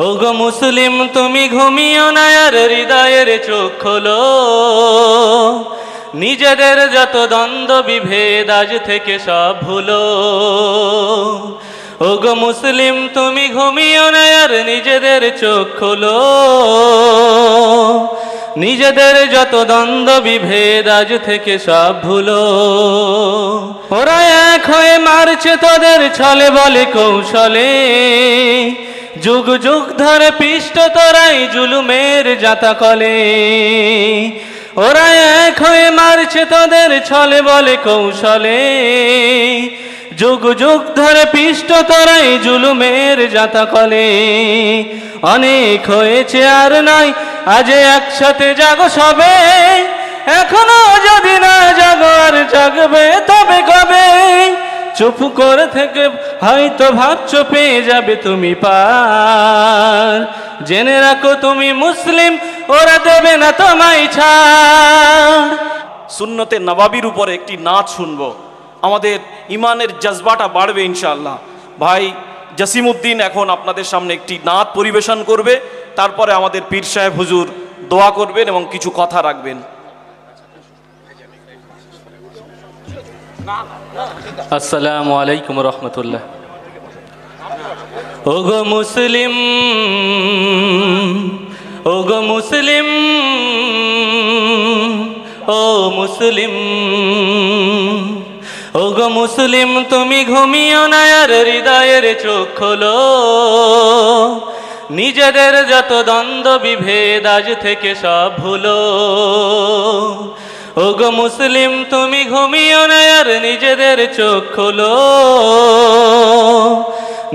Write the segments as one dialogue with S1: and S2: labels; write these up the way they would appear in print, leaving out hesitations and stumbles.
S1: ওগো মুসলিম তুমি ঘুমিও না আর হৃদয়ের চোখ খোলো, নিজেদের যত দ্বন্দ্ব বিভেদ আজ থেকে সব ভুলো। ওগো মুসলিম তুমি ঘুমিও না আর নিজেদের চোখ খোলো, নিজেদের যত দ্বন্দ্ব বিভেদ আজ থেকে সব ভুলো। ওরা এক হয়ে মারছে তোদের ছলে বলে কৌশলে, যুগ যুগ ধরে পিষ্ট তোরাই জুলুমের জাতা কলে। ওরা এক হয়ে মারছে তোদের ছলে বলে কৌশলে, যুগ যুগ ধরে পিষ্ট তোরাই জুলুমের জাতা কলে। অনেক হয়েছে আর নাই, আজ একসাথে জাগো সবে, এখনো যদি না জাগো আর জাগবে তবে কবে? চুপ করে থেকে হয়তো ভাবছো পেয়ে যাবে তুমি পার, জেনে রাখো তুমি মুসলিম, ওরা দেবে না তোমায় ছাড়।
S2: সুন্নতে নবাবির উপরে একটি নাচ শুনবো, আমাদের ইমানের জজবাটা বাড়বে ইনশাআল্লাহ। ভাই জসিমউদ্দিন এখন আপনাদের সামনে একটি নাচ পরিবেশন করবে, তারপরে আমাদের পীর সাহেব হুজুর দোয়া করবেন এবং কিছু কথা রাখবেন।
S1: আসসালামু আলাইকুম রহমতুল্লাহ। ওগো মুসলিম, ওগো মুসলিম, ও মুসলিম, ওগো মুসলিম তুমি ঘুমিও না আর হৃদয়ের চোখ খোলো, নিজেদের যত দ্বন্দ্ব বিভেদ আজ থেকে সব ভুলো। ওগো মুসলিম তুমি ঘুমিও না আর নিজেদের চোখ খোলো,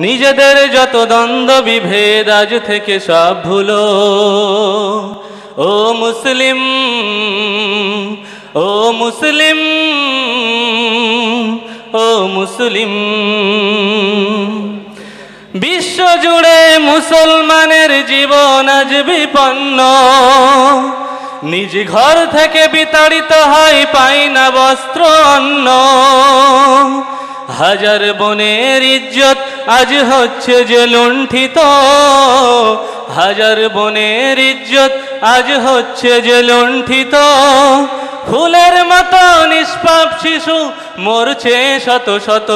S1: নিজেদের যত দ্বন্দ্ব বিভেদ আজ থেকে সব ভুলো। ও মুসলিম, ও মুসলিম, ও মুসলিম। বিশ্ব জুড়ে মুসলমানের জীবন আজ বিপন্ন, নিজ ঘর থেকে বিতাড়িত হয়, পাই না বস্ত্র অন্ন। হাজার বোনের ইজ্জত আজ হচ্ছে যে লুণ্ঠিত, হাজার বোনের ইজ্জত আজ হচ্ছে যে লুণ্ঠিত। ফুলের মতো নিষ্পাপ শিশু মরছে শত শত,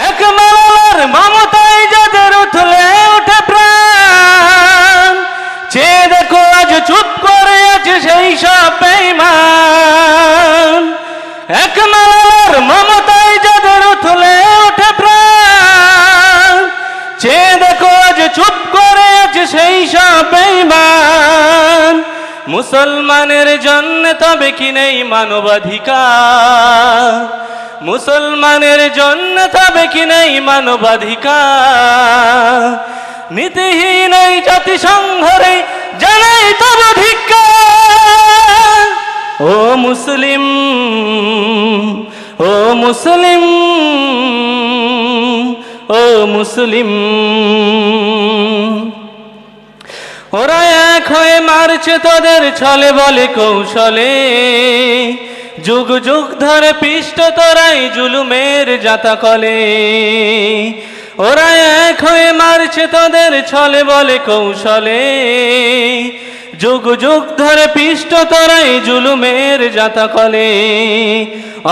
S1: এক মালার মমতায় যাদের উঠলে উঠে প্রাণ, চেয়ে দেখো আজ চুপ করে আছে সেই সব বেঈমান। এক মালার মমতায় যাদের উঠলে উঠে প্রাণ, চেয়ে দেখো আজ চুপ করে আছে সেই সব বেঈমান। মুসলমানের জন্য তবে কি নেই মানবাধিকার, মুসলমানের জন্য তবে কি নেই মানবাধিকার। নীতিহীন এই জাতিসংঘরে জানাই তব ধিক্কার। ও মুসলিম, ও মুসলিম, ও মুসলিম। ওরা এক হয়ে মারছে তোদের ছলে বলে কৌশলে, যুগ যুগ ধরে পিষ্ট তোরাই জুলুমের জাতা কলে। ওরা এক হয়ে মারছে তোদের ছলে বলে কৌশলে, যুগ যুগ ধরে পিষ্ট তোরাই জুলুমের জাতা কলে।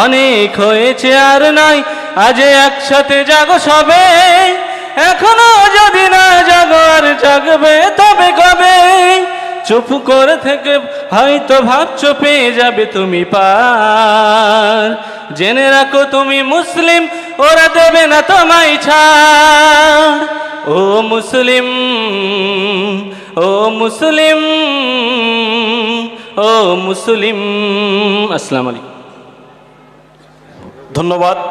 S1: অনেক হয়েছে আর নাই, আজ একসাথে জাগো সবে, এখনো যদি না জাগো আর জাগবে তবে কবে? চুপ করে থেকে হয়তো ভাবছো পেয়ে যাবে তুমি পার, জেনে রাখো তুমি মুসলিম, ওরা দেবে না তোমায় ছাড়। ও মুসলিম, ও মুসলিম, ও মুসলিম। আসসালামু আলাইকুম।
S2: ধন্যবাদ।